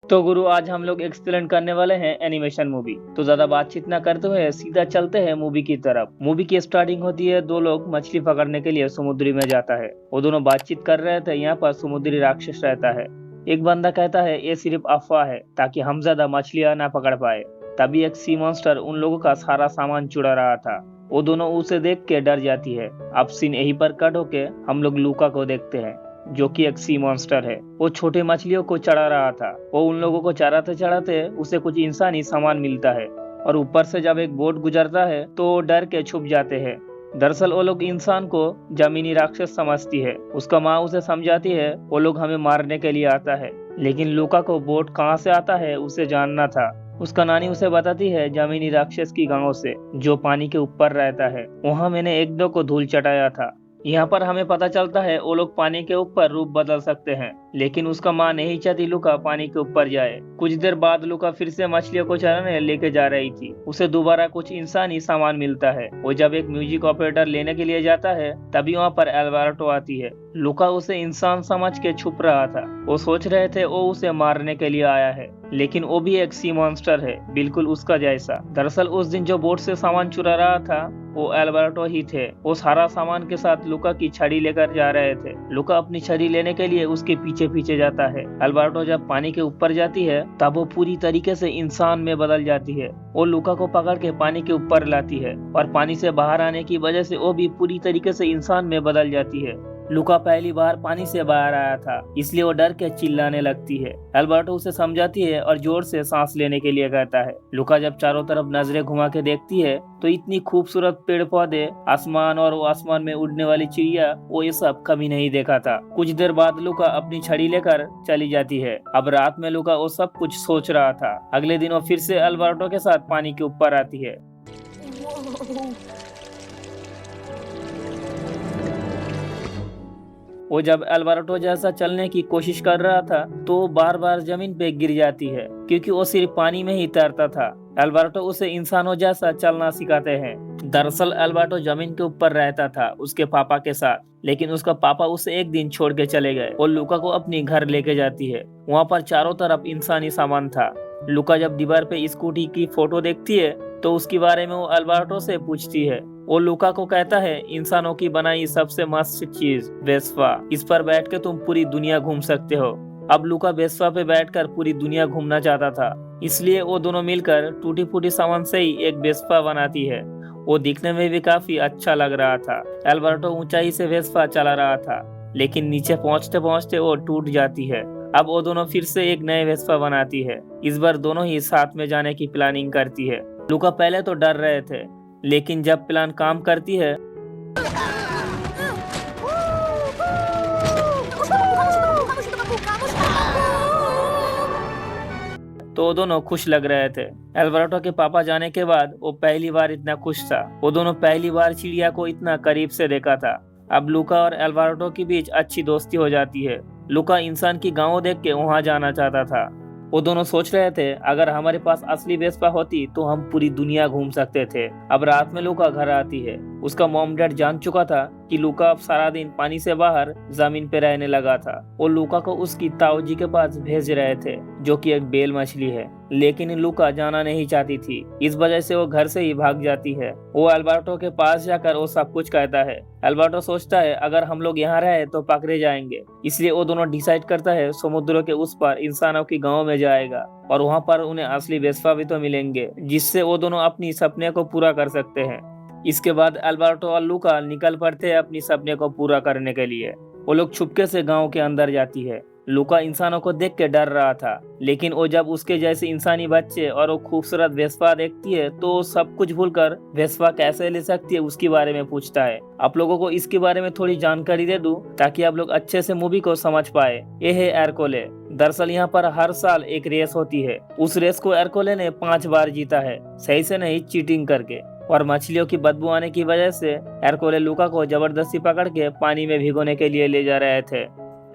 तो गुरु आज हम लोग एक्सप्लेन करने वाले हैं एनिमेशन मूवी। तो ज्यादा बातचीत ना करते हुए सीधा चलते हैं मूवी की तरफ। मूवी की स्टार्टिंग होती है, दो लोग मछली पकड़ने के लिए समुद्री में जाता है। वो दोनों बातचीत कर रहे थे। यहाँ पर समुद्री राक्षस रहता है। एक बंदा कहता है ये सिर्फ अफवाह है ताकि हम ज्यादा मछलियां ना पकड़ पाए। तभी एक सी मॉन्स्टर उन लोगों का सारा सामान चुरा रहा था। वो दोनों उसे देख के डर जाती है। अब सीन यहीं पर कट होके हम लोग लूका को देखते हैं, जो कि एक सी मॉन्स्टर है। वो छोटे मछलियों को चढ़ा रहा था। वो उन लोगों को चढ़ाते चढ़ाते उसे कुछ इंसानी सामान मिलता है और ऊपर से जब एक बोट गुजरता है तो वो डर के छुप जाते हैं। दरअसल वो लोग इंसान को जमीनी राक्षस समझती है। उसका माँ उसे समझाती है वो लोग हमें मारने के लिए आता है, लेकिन लूका को बोट कहाँ से आता है उसे जानना था। उसका नानी उसे बताती है जमीनी राक्षस की गांव से, जो पानी के ऊपर रहता है। वहाँ मैंने एक दो को धूल चटाया था। यहाँ पर हमें पता चलता है वो लोग पानी के ऊपर रूप बदल सकते हैं, लेकिन उसका माँ नहीं चाहती लुका पानी के ऊपर जाए। कुछ देर बाद लुका फिर से मछलियों को चराने लेके जा रही थी। उसे दोबारा कुछ इंसानी सामान मिलता है। वो जब एक म्यूजिक ऑपरेटर लेने के लिए जाता है तभी वहाँ पर एल्वार्टो आती है। लुका उसे इंसान समझ के छुप रहा था। वो सोच रहे थे वो उसे मारने के लिए आया है, लेकिन वो भी एक सी मॉन्स्टर है, बिल्कुल उसका जैसा। दरअसल उस दिन जो बोट से सामान चुरा रहा था वो एल्बर्टो ही थे। वो सारा सामान के साथ लुका की छड़ी लेकर जा रहे थे। लुका अपनी छड़ी लेने के लिए उसके पीछे पीछे जाता है। एल्बर्टो जब पानी के ऊपर जाती है तब वो पूरी तरीके से इंसान में बदल जाती है। वो लुका को पकड़ के पानी के ऊपर लाती है और पानी से बाहर आने की वजह से वो भी पूरी तरीके से इंसान में बदल जाती है। लुका पहली बार पानी से बाहर आया था, इसलिए वो डर के चिल्लाने लगती है। एल्बर्टो उसे समझाती है और जोर से सांस लेने के लिए कहता है। लुका जब चारों तरफ नजरें घुमा के देखती है तो इतनी खूबसूरत पेड़ पौधे, आसमान और वो आसमान में उड़ने वाली चिड़िया, वो ये सब कभी नहीं देखा था। कुछ देर बाद लुका अपनी छड़ी लेकर चली जाती है। अब रात में लुका वो सब कुछ सोच रहा था। अगले दिन वो फिर से एल्बर्टो के साथ पानी के ऊपर आती है। वो जब एल्बर्टो जैसा चलने की कोशिश कर रहा था तो बार बार जमीन पे गिर जाती है, क्योंकि वो सिर्फ पानी में ही तैरता था। एल्बर्टो उसे इंसानों जैसा चलना सिखाते हैं। दरअसल एल्बर्टो जमीन के ऊपर रहता था उसके पापा के साथ, लेकिन उसका पापा उसे एक दिन छोड़ के चले गए। और लुका को अपनी घर लेके जाती है। वहाँ पर चारों तरफ इंसानी सामान था। लुका जब दीवार पे स्कूटी की फोटो देखती है तो उसके बारे में वो एल्बर्टो से पूछती है। वो लुका को कहता है इंसानों की बनाई सबसे मस्त चीज वेस्पा, इस पर बैठ के तुम पूरी दुनिया घूम सकते हो। अब लुका वेस्पा पे बैठकर पूरी दुनिया घूमना चाहता था, इसलिए वो दोनों मिलकर टूटी फूटी सामान से ही एक वेस्पा बनाती है। वो दिखने में भी काफी अच्छा लग रहा था। एल्बर्टो ऊंचाई से वेस्पा चला रहा था, लेकिन नीचे पहुंचते पहुंचते वो टूट जाती है। अब वो दोनों फिर से एक नए वेस्पा बनाती है। इस बार दोनों ही साथ में जाने की प्लानिंग करती है। लुका पहले तो डर रहे थे, लेकिन जब प्लान काम करती है तो वो दोनों खुश लग रहे थे। एल्बर्टो के पापा जाने के बाद वो पहली बार इतना खुश था। वो दोनों पहली बार चिड़िया को इतना करीब से देखा था। अब लुका और एल्बर्टो के बीच अच्छी दोस्ती हो जाती है। लुका इंसान की गांव देख के वहां जाना चाहता था। वो दोनों सोच रहे थे अगर हमारे पास असली वेस्पा होती तो हम पूरी दुनिया घूम सकते थे। अब रात में लुका घर आती है। उसका मॉम डैड जान चुका था कि लुका अब सारा दिन पानी से बाहर जमीन पे रहने लगा था। वो लुका को उसकी ताऊजी के पास भेज रहे थे, जो कि एक बेल मछली है, लेकिन लुका जाना नहीं चाहती थी। इस वजह से वो घर से ही भाग जाती है। वो एल्बर्टो के पास जाकर वो सब कुछ कहता है। एल्बर्टो सोचता है अगर हम लोग यहाँ रहे तो पकड़े जाएंगे, इसलिए वो दोनों डिसाइड करता है समुद्र के उस पार इंसानों की गांव में जाएगा और वहाँ पर उन्हें असली वेस्पा भी तो मिलेंगे, जिससे वो दोनों अपनी सपने को पूरा कर सकते हैं। इसके बाद एल्बर्टो और लुका निकल पड़ते हैं अपनी सपने को पूरा करने के लिए। वो लोग छुपके से गांव के अंदर जाती है। लुका इंसानों को देख के डर रहा था, लेकिन वो जब उसके जैसे इंसानी बच्चे और वो खूबसूरत वेस्पा देखती है तो सब कुछ भूलकर वेस्पा कैसे ले सकती है उसके बारे में पूछता है। आप लोगों को इसके बारे में थोड़ी जानकारी दे दूं ताकि आप लोग अच्छे से मूवी को समझ पाए। ये है एरकोले। दरअसल यहाँ पर हर साल एक रेस होती है। उस रेस को एरकोले ने 5 बार जीता है, सही से नहीं, चीटिंग करके। और मछलियों की बदबू आने की वजह से एरकोले लुका को जबरदस्ती पकड़ के पानी में भिगोने के लिए ले जा रहे थे।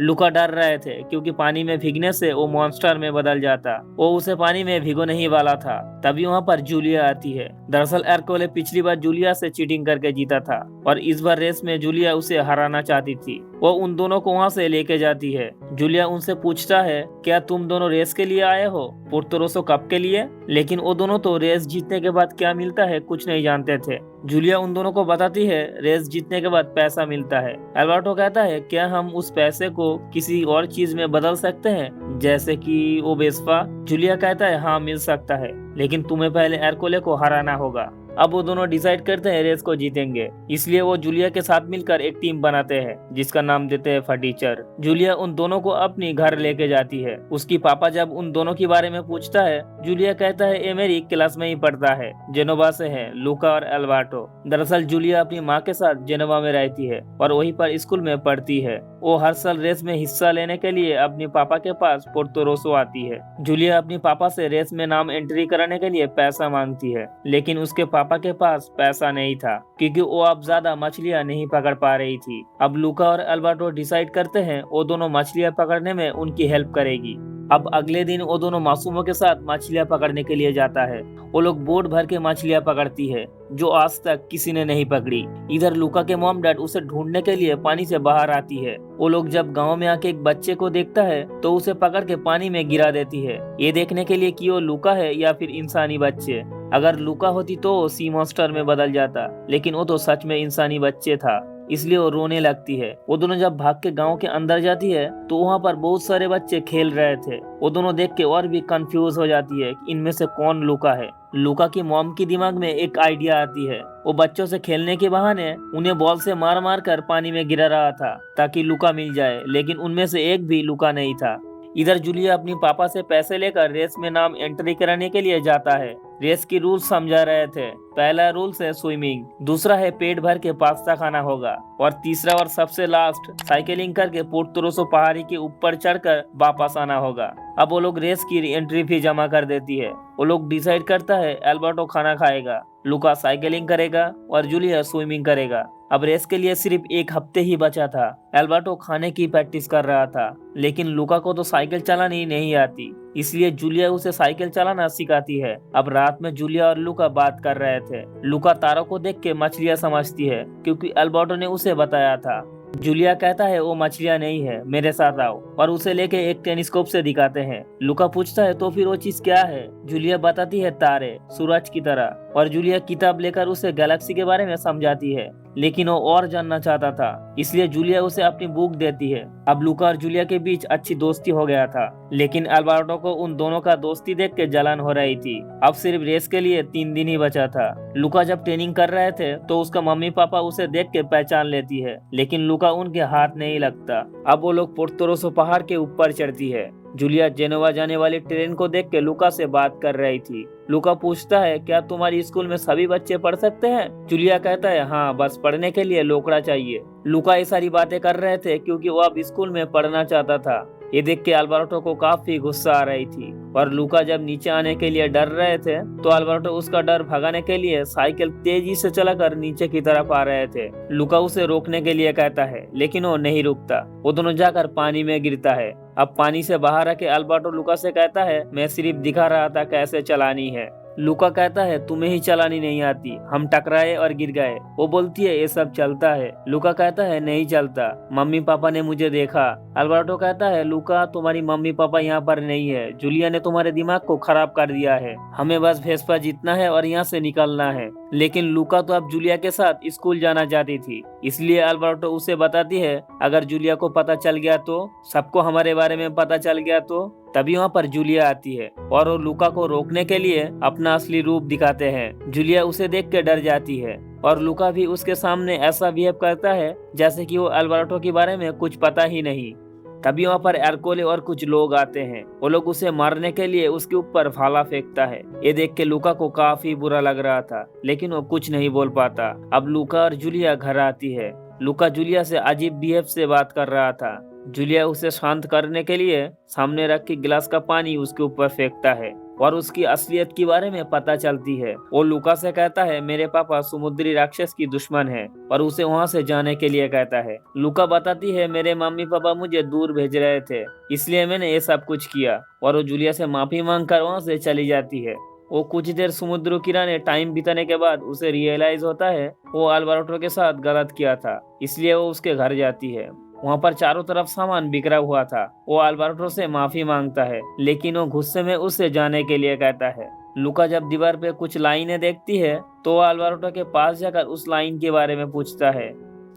लूका डर रहे थे क्योंकि पानी में भीगने से वो मॉन्स्टर में बदल जाता। वो उसे पानी में भिगो नहीं वाला था। तभी वहाँ पर जूलिया आती है। दरअसल एरकोले पिछली बार जूलिया से चीटिंग करके जीता था और इस बार रेस में जूलिया उसे हराना चाहती थी। वो उन दोनों को वहाँ से लेके जाती है। जूलिया उनसे पूछता है, क्या तुम दोनों रेस के लिए आए हो, पोर्तो रोसो कप के लिए? लेकिन वो दोनों तो रेस जीतने के बाद क्या मिलता है कुछ नहीं जानते थे। जूलिया उन दोनों को बताती है रेस जीतने के बाद पैसा मिलता है। एल्बर्टो कहता है, क्या हम उस पैसे को किसी और चीज में बदल सकते हैं, जैसे कि वो वेस्पा? जूलिया कहता है, हाँ मिल सकता है, लेकिन तुम्हें पहले एरकोले को हराना होगा। अब वो दोनों डिसाइड करते हैं रेस को जीतेंगे, इसलिए वो जूलिया के साथ मिलकर एक टीम बनाते हैं जिसका नाम देते हैं फटीचर। जूलिया उन दोनों को अपनी घर लेके जाती है। उसकी पापा जब उन दोनों के बारे में पूछता है, जूलिया कहता है ये मेरी क्लास में ही पढ़ता है, जेनोवा से है, लूका और एल्बर्टो। दरअसल जूलिया अपनी माँ के साथ जेनोवा में रहती है और वहीं पर स्कूल में पढ़ती है। वो हर साल रेस में हिस्सा लेने के लिए अपने पापा के पास पोर्तो रोसो आती है। जूलिया अपने पापा से रेस में नाम एंट्री कराने के लिए पैसा मांगती है, लेकिन उसके पापा के पास पैसा नहीं था क्योंकि वो अब ज्यादा मछलियां नहीं पकड़ पा रही थी। अब लूका और एल्बर्टो डिसाइड करते हैं वो दोनों मछलियां पकड़ने में उनकी हेल्प करेगी। अब अगले दिन वो दोनों मासूमों के साथ मछलियां पकड़ने के लिए जाता है। वो लोग बोट भर के मछलियां पकड़ती है जो आज तक किसी ने नहीं पकड़ी। इधर लूका के मॉम डैड उसे ढूंढने के लिए पानी से बाहर आती है। वो लोग जब गांव में आके एक बच्चे को देखता है तो उसे पकड़ के पानी में गिरा देती है, ये देखने के लिए कि वो लूका है या फिर इंसानी बच्चे। अगर लूका होती तो सी मॉन्स्टर में बदल जाता, लेकिन वो तो सच में इंसानी बच्चे था, इसलिए वो रोने लगती है। वो दोनों जब भाग के गांव के अंदर जाती है तो वहाँ पर बहुत सारे बच्चे खेल रहे थे। वो दोनों देख के और भी कंफ्यूज हो जाती है कि इनमें से कौन लूका है। लूका की मॉम की दिमाग में एक आइडिया आती है। वो बच्चों से खेलने के बहाने उन्हें बॉल से मार मार कर पानी में गिरा रहा था ताकि लूका मिल जाए, लेकिन उनमें से एक भी लूका नहीं था। इधर जूलिया अपनी पापा से पैसे लेकर रेस में नाम एंट्री कराने के लिए जाता है। रेस की रूल समझा रहे थे। पहला रूल है स्विमिंग, दूसरा है पेट भर के पास्ता खाना होगा, और तीसरा और सबसे लास्ट साइकिलिंग करके पोर्तो रोसो पहाड़ी के ऊपर चढ़कर वापस आना होगा। अब वो लोग रेस की एंट्री फी जमा कर देती है। वो लोग डिसाइड करता है एल्बर्टो खाना खाएगा, लूका साइकिलिंग करेगा और जूलिया स्विमिंग करेगा। अब रेस के लिए सिर्फ एक हफ्ते ही बचा था। एल्बर्टो खाने की प्रैक्टिस कर रहा था, लेकिन लूका को तो साइकिल चलानी नहीं आती, इसलिए जूलिया उसे साइकिल चलाना सिखाती है। अब रात में जूलिया और लूका बात कर रहे थे। लूका तारों को देख के मछलियां समझती है क्योंकि एल्बर्टो ने उसे बताया था। जूलिया कहता है वो मछलियां नहीं है, मेरे साथ आओ, और उसे लेके एक टेलीस्कोप से दिखाते हैं। लूका पूछता है तो फिर वो चीज क्या है? जूलिया बताती है तारे, सूरज की तरह, और जूलिया किताब लेकर उसे गैलेक्सी के बारे में समझाती है, लेकिन वो और जानना चाहता था, इसलिए जूलिया उसे अपनी बुक देती है। अब लूका और जूलिया के बीच अच्छी दोस्ती हो गया था, लेकिन एल्बर्टो को उन दोनों का दोस्ती देख के जलन हो रही थी। अब सिर्फ रेस के लिए 3 दिन ही बचा था। लूका जब ट्रेनिंग कर रहे थे तो उसका मम्मी पापा उसे देख के पहचान लेती है, लेकिन लूका उनके हाथ नहीं लगता। अब वो लोग पोर्तो रोसो पहाड़ के ऊपर चढ़ती है। जूलिया जेनोवा जाने वाली ट्रेन को देख के लूका से बात कर रही थी। लूका पूछता है, क्या तुम्हारी स्कूल में सभी बच्चे पढ़ सकते हैं? जूलिया कहता है, हाँ, बस पढ़ने के लिए लोकड़ा चाहिए। लूका ये सारी बातें कर रहे थे क्योंकि वो अब स्कूल में पढ़ना चाहता था। ये देख के एल्बर्टो को काफी गुस्सा आ रही थी, और लूका जब नीचे आने के लिए डर रहे थे तो एल्बर्टो उसका डर भगाने के लिए साइकिल तेजी से चलाकर नीचे की तरफ आ रहे थे। लूका उसे रोकने के लिए कहता है, लेकिन वो नहीं रुकता। वो दोनों जाकर पानी में गिरता है। अब पानी से बाहर आके एल्बर्टो लूका से कहता है, मैं सिर्फ दिखा रहा था कैसे चलानी है। लूका कहता है, तुम्हें ही चलानी नहीं आती, हम टकराए और गिर गए। वो बोलती है, ये सब चलता है। लूका कहता है, नहीं चलता, मम्मी पापा ने मुझे देखा। एल्बर्टो कहता है, लूका, तुम्हारी मम्मी पापा यहाँ पर नहीं है, जूलिया ने तुम्हारे दिमाग को खराब कर दिया है, हमें बस वेस्पा जीतना है और यहाँ से निकलना है। लेकिन लूका तो अब जूलिया के साथ स्कूल जाना चाहती थी, इसलिए एल्बर्टो उसे बताती है, अगर जूलिया को पता चल गया तो, सबको हमारे बारे में पता चल गया तो। तभी वहाँ पर जूलिया आती है और वो लूका को रोकने के लिए अपना असली रूप दिखाते हैं। जूलिया उसे देख के डर जाती है और लूका भी उसके सामने ऐसा बिहेव करता है जैसे कि वो एल्बर्टो के बारे में कुछ पता ही नहीं। तभी वहाँ पर एरकोले और कुछ लोग आते हैं। वो लोग उसे मारने के लिए उसके ऊपर भाला फेंकता है। ये देख के लूका को काफी बुरा लग रहा था, लेकिन वो कुछ नहीं बोल पाता। अब लूका और जूलिया घर आती है। लूका जूलिया से अजीब बिहेव से बात कर रहा था। जूलिया उसे शांत करने के लिए सामने रखी गिलास का पानी उसके ऊपर फेंकता है और उसकी असलियत के बारे में पता चलती है। वो लूका से कहता है मेरे पापा समुद्री राक्षस की दुश्मन है और उसे वहाँ से जाने के लिए कहता है। लूका बताती है मेरे मम्मी पापा मुझे दूर भेज रहे थे, इसलिए मैंने ये सब कुछ किया, और वो जूलिया से माफी मांग कर वहाँ से चली जाती है। वो कुछ देर समुद्र किनारे टाइम बिताने के बाद उसे रियलाइज होता है वो अल्वारेटो के साथ गलत किया था, इसलिए वो उसके घर जाती है। वहाँ पर चारों तरफ सामान बिखरा हुआ था। वो अल्वारेटो से माफी मांगता है, लेकिन वो गुस्से में उससे जाने के लिए कहता है। लूका जब दीवार पे कुछ लाइनें देखती है तो वो अल्वारेटो के पास जाकर उस लाइन के बारे में पूछता है।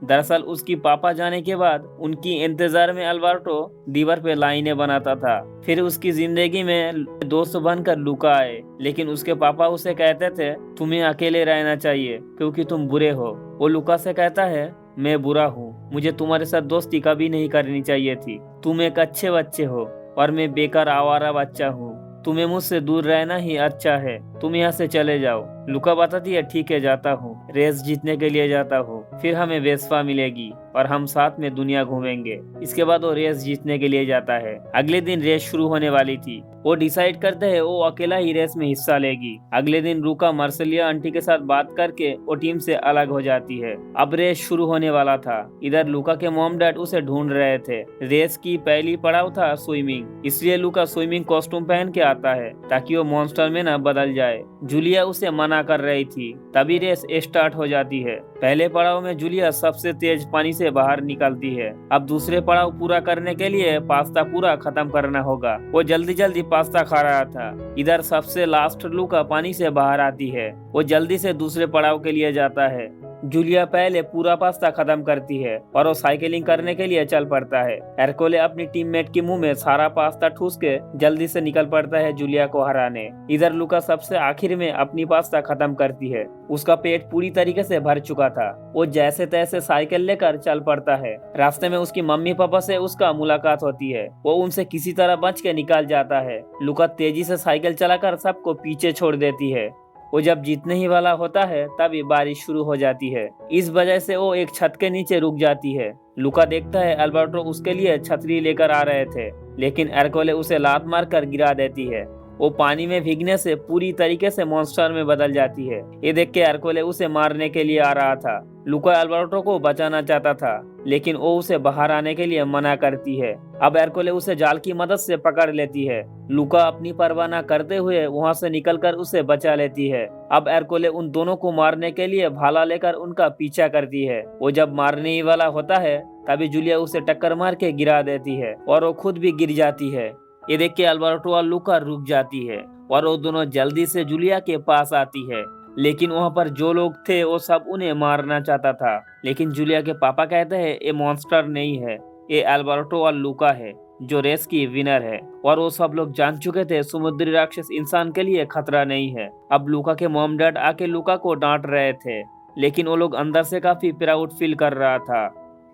दरअसल उसकी पापा जाने के बाद उनकी इंतजार में अल्वारेटो दीवार पे लाइनें बनाता था। फिर उसकी जिंदगी में दोस्त बनकर लूका आए, लेकिन उसके पापा उसे कहते थे तुम्हें अकेले रहना चाहिए क्योंकि तुम बुरे हो। वो लूका से कहता है मैं बुरा हूँ, मुझे तुम्हारे साथ दोस्ती कभी नहीं करनी चाहिए थी। तुम एक अच्छे बच्चे हो और मैं बेकार आवारा बच्चा हूँ। तुम्हें मुझसे दूर रहना ही अच्छा है, तुम यहाँ से चले जाओ। लूका बताती है ठीक है जाता हूँ, रेस जीतने के लिए जाता हूँ, फिर हमें वेस्पा मिलेगी और हम साथ में दुनिया घूमेंगे। इसके बाद वो रेस जीतने के लिए जाता है। अगले दिन रेस शुरू होने वाली थी। वो डिसाइड करते है वो अकेला ही रेस में हिस्सा लेगी। अगले दिन लूका मार्सेलिया आंटी के साथ बात करके वो टीम से अलग हो जाती है। अब रेस शुरू होने वाला था। इधर लूका के मॉम डैड उसे ढूंढ रहे थे। रेस की पहली पड़ाव था स्विमिंग, इसलिए लूका स्विमिंग कॉस्ट्यूम पहन के आता है ताकि वो मॉन्स्टर में न बदल जाए। जूलिया उसे मना कर रही थी। तभी रेस स्टार्ट हो जाती है। पहले पड़ाव में जूलिया सबसे तेज पानी से बाहर निकलती है। अब दूसरे पड़ाव पूरा करने के लिए पास्ता पूरा खत्म करना होगा। वो जल्दी जल्दी पास्ता खा रहा था। इधर सबसे लास्ट लूका पानी से बाहर आती है। वो जल्दी से दूसरे पड़ाव के लिए जाता है। जूलिया पहले पूरा पास्ता खत्म करती है और वो साइकिलिंग करने के लिए चल पड़ता है। एरकोले अपनी टीममेट के मुंह में सारा पास्ता ठूस के जल्दी से निकल पड़ता है जूलिया को हराने। इधर लूका सबसे आखिर में अपनी पास्ता खत्म करती है। उसका पेट पूरी तरीके से भर चुका था। वो जैसे तैसे साइकिल लेकर चल पड़ता है। रास्ते में उसकी मम्मी पापा से उसका मुलाकात होती है। वो उनसे किसी तरह बच के निकल जाता है। लूका तेजी से साइकिल चलाकर सबको पीछे छोड़ देती है। वो जब जीतने ही वाला होता है तभी बारिश शुरू हो जाती है। इस वजह से वो एक छत के नीचे रुक जाती है। लूका देखता है अल्बर्टो उसके लिए छतरी लेकर आ रहे थे, लेकिन एरकोले उसे लात मारकर गिरा देती है। वो पानी में भीगने से पूरी तरीके से मॉन्स्टर में बदल जाती है। ये देख के एरकोले उसे मारने के लिए आ रहा था। लूका अल्बर्टो को बचाना चाहता था, लेकिन वो उसे बाहर आने के लिए मना करती है। अब एरकोले उसे जाल की मदद से पकड़ लेती है। लूका अपनी परवाह न करते हुए वहां से निकलकर उसे बचा लेती है। अब एरकोले उन दोनों को मारने के लिए भाला लेकर उनका पीछा करती है। वो जब मारने ही वाला होता है तभी जूलिया उसे टक्कर मार के गिरा देती है और वो खुद भी गिर जाती है। ये देख के अल्बर्टो और लूका रुक जाती है और वो दोनों जल्दी से जूलिया के पास आती है, लेकिन वहाँ पर जो लोग थे वो सब उन्हें मारना चाहता था। लेकिन जूलिया के पापा कहते हैं ये मॉन्स्टर नहीं है, ये अल्बर्टो और लूका है जो रेस की विनर है। और वो सब लोग जान चुके थे समुद्री राक्षस इंसान के लिए खतरा नहीं है। अब लूका के मॉम डैड आके लूका को डांट रहे थे, लेकिन वो लोग अंदर से काफी प्राउड फील कर रहा था।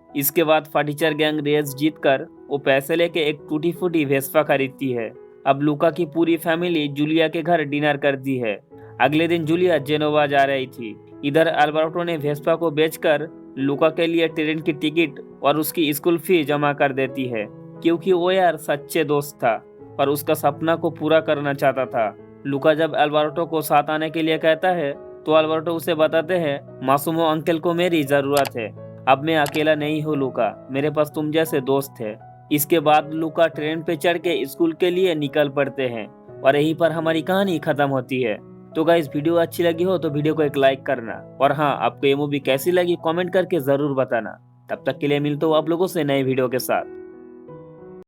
इसके बाद फर्नीचर गैंग रेस जीतकर वो पैसे लेके एक टूटी फूटी वेस्पा खरीदती है। अब लूका की पूरी फैमिली जूलिया के घर डिनर करती है। अगले दिन जूलिया जेनोवा जा रही थी। इधर अल्बर्टो ने वेस्पा को बेचकर लूका के लिए ट्रेन की टिकट और उसकी स्कूल फी जमा कर देती है, क्योंकि वो यार सच्चे दोस्त था और उसका सपना को पूरा करना चाहता था। लूका जब अल्बर्टो को साथ आने के लिए कहता है तो अल्बर्टो उसे बताते हैं मासूमो अंकल को मेरी जरूरत है, अब मैं अकेला नहीं हूँ लूका, मेरे पास तुम जैसे दोस्त है। इसके बाद लूका ट्रेन पे चढ़ के स्कूल के लिए निकल पड़ते हैं और यहीं पर हमारी कहानी खत्म होती है। तो गाइस वीडियो अच्छी लगी हो तो वीडियो को एक लाइक करना, और हाँ आपको ये मूवी कैसी लगी कमेंट करके जरूर बताना। तब तक के लिए मिलता हूँ आप लोगों से नए वीडियो के साथ।